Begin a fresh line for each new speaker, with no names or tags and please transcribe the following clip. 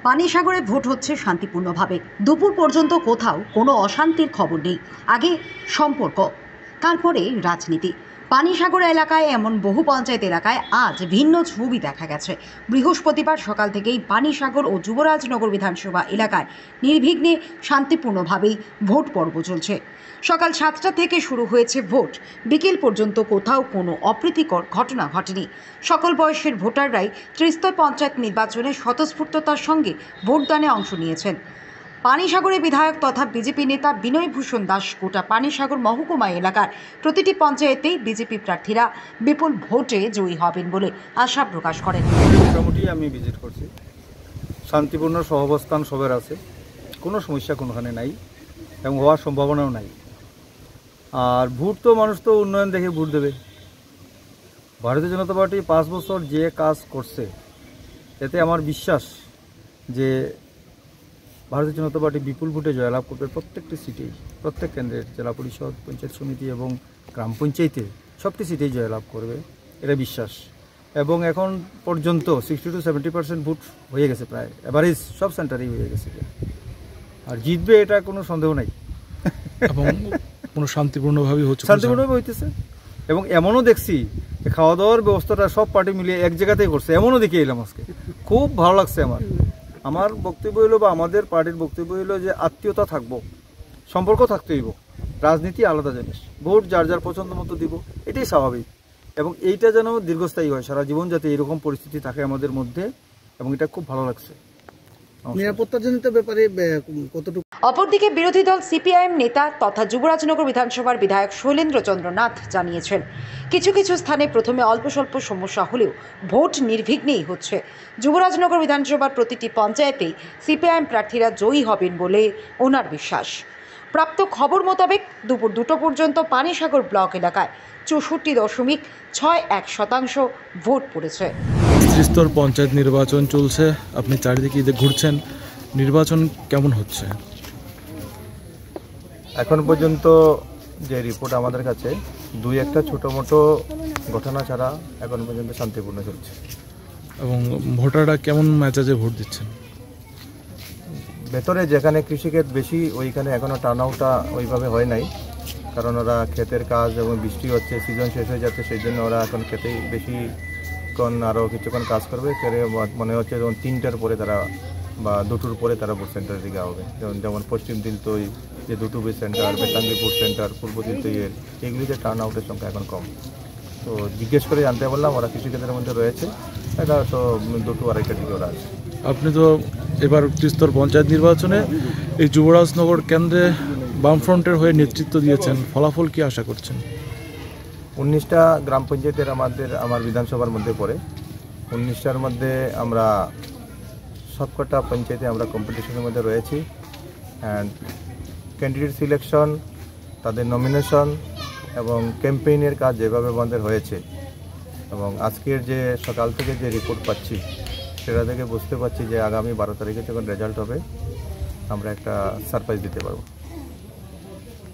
পানিসাগরে vote হচ্ছে শান্তিপূর্ণভাবে। দুপুর পর্যন্ত কোথাও কোনো অশান্তির খবর নেই। আগে সম্পর্ক, তারপরে রাজনীতি। পানিসাগর এলাকায় এমন বহু পঞ্চায়েত এলাকায় আজ ভিন্ন ছবি দেখা গেছে। বৃহস্পতিবার সকাল থেকেই পানিসাগর ও যুবরাজনগর বিধানসভা এলাকায় নির্বিঘ্নে শান্তিপূর্ণভাবেই ভোট পর্ব চলছে। সকাল 7টা থেকে শুরু হয়েছে ভোট। বিকেল পর্যন্ত কোথাও কোনো অপ্রীতিকর ঘটনা ঘটেনি। সকল বয়সের ভোটাররাই ত্রিস্তর পঞ্চায়েত নির্বাচনে স্বতঃস্ফূর্ততার সঙ্গে ভোটদানে অংশ নিয়েছেন। পানিসাগরের বিধায়ক তথা বিজেপি নেতা বিনয় ভূষণ দাস গোটা পানিসাগর মহকুমা এলাকার প্রতিটি পঞ্চায়েতেই বিজেপি প্রার্থীরা বিপুল ভোটে জয়ী হবেন বলে আশা প্রকাশ করেন।
মোটামুটি আমি ভিজিট করছি, শান্তিপূর্ণ সহাবস্থান সবার আছে, কোনো সমস্যা কোনোখানে নাই এবং হওয়ার সম্ভাবনাও নাই। আর ভোট তো মানুষ তো উন্নয়ন দেখে ভোট দেবে। ভারতীয় জনতা পার্টি 5 বছর যে কাজ করছে এতে আমার বিশ্বাস যে ভারতীয় জনতা পার্টি বিপুল ভোটে জয়লাভ করবে প্রত্যেকটি সিটেই, প্রত্যেক কেন্দ্রের জেলা পরিষদ, পঞ্চায়েত সমিতি এবং গ্রাম পঞ্চায়েতে সবটি সিটেই জয়লাভ করবে, এটা বিশ্বাস। এবং এখন পর্যন্ত 60 to 70% ভোট হয়ে গেছে, প্রায় এভারেজ সব সেন্টারেই হয়ে গেছে। আর জিতবে এটা কোনো সন্দেহ নাই
এবং কোনো শান্তিপূর্ণভাবে হচ্ছে,
শান্তিপূর্ণভাবে হইতেছে। এবং এমনও দেখছি খাওয়া দাওয়ার ব্যবস্থাটা সব পার্টি মিলিয়ে এক জায়গাতেই করছে, এমনও দেখে এলাম আজকে। খুব ভালো লাগছে আমার বক্তব্য হইলো বা আমাদের পার্টির বক্তব্য হইলো যে আত্মীয়তা থাকবো, সম্পর্ক থাকতে হইব, রাজনীতি আলাদা জিনিস, ভোট যার যার পছন্দ মতো দিব, এটাই স্বাভাবিক। এবং এইটা যেন দীর্ঘস্থায়ী হয়, সারা জীবন যাতে এরকম পরিস্থিতি থাকে আমাদের মধ্যে, এবং এটা খুব ভালো লাগছে।
নিরাপত্তাজনিত ব্যাপারে কতটুকু?
অপরদিকে বিরোধী দল সিপিআইএম নেতা তথা যুবরাজনগর বিধানসভার বিধায়ক শৈলেন্দ্র চন্দ্র নাথ জানিয়েছেন, কিছু কিছু স্থানে প্রথমে অল্প স্বল্প সমস্যা হলেও ভোট নির্বিঘ্নেই হচ্ছে। যুবরাজনগর বিধানসভার প্রতিটি পঞ্চায়েতেই সিপিআইএম প্রার্থীরা জয়ী হবেন বলে ওনার বিশ্বাস। প্রাপ্ত খবর মোতাবেক দুপুর 2টো পর্যন্ত পানিসাগর ব্লক এলাকায় 64.61% ভোট পড়েছে।
ত্রিস্তর পঞ্চায়েত নির্বাচন চলছে, আপনি চারিদিকে ঘুরছেন, নির্বাচন কেমন হচ্ছে?
এখন পর্যন্ত যে রিপোর্ট আমাদের কাছে, 2-1টা ছোটো মোটো ঘটনা ছাড়া এখন পর্যন্ত শান্তিপূর্ণ চলছে।
এবং ভোটাররা কেমন মেজাজে ভোট দিচ্ছেন?
ভেতরে যেখানে কৃষিক্ষেত বেশি ওইখানে এখনও টার্ন আউটটা ওইভাবে হয় নাই, কারণ ওরা ক্ষেতের কাজ এবং বৃষ্টি হচ্ছে, সিজন শেষ হয়ে যাচ্ছে, সেই জন্য ওরা এখন ক্ষেতেই বেশিক্ষণ আরও কিছুক্ষণ কাজ করবে। মনে হচ্ছে যেমন 3টার পরে তারা বা 2টোর পরে তারা ভোট সেন্টারের দিকে হবে। যেমন পশ্চিম দিলতই যে 2টো ভোট সেন্টার, বেতাঙ্গি ভোট সেন্টার, পূর্ব দিলতইয়ের, এগুলিতে টার্ন আউটের সংখ্যা এখন কম। তো জিজ্ঞেস করে জানতে পারলাম ওরা কৃষিক্ষেত্রের মধ্যে রয়েছে, এটা তো 2-2-2.5টার দিকে ওরা আছে।
আপনি তো এবার ত্রিস্তর পঞ্চায়েত নির্বাচনে এই যুবরাজনগর কেন্দ্রে বামফ্রন্টের হয়ে নেতৃত্ব দিয়েছেন, ফলাফল কি আশা করছেন?
19টা গ্রাম পঞ্চায়েতের আমার বিধানসভার মধ্যে পড়ে। 19টার মধ্যে আমরা সবকটা পঞ্চায়েতে আমরা কম্পিটিশনের মধ্যে রয়েছি। অ্যান্ড ক্যান্ডিডেট সিলেকশন, তাদের নমিনেশন এবং ক্যাম্পেইনের কাজ যেভাবে আমাদের হয়েছে, এবং আজকের যে সকাল থেকে যে রিপোর্ট পাচ্ছি সেটা থেকে বুঝতে পারছি যে আগামী 12 তারিখে যখন রেজাল্ট হবে আমরা একটা সারপ্রাইজ দিতে পারবো।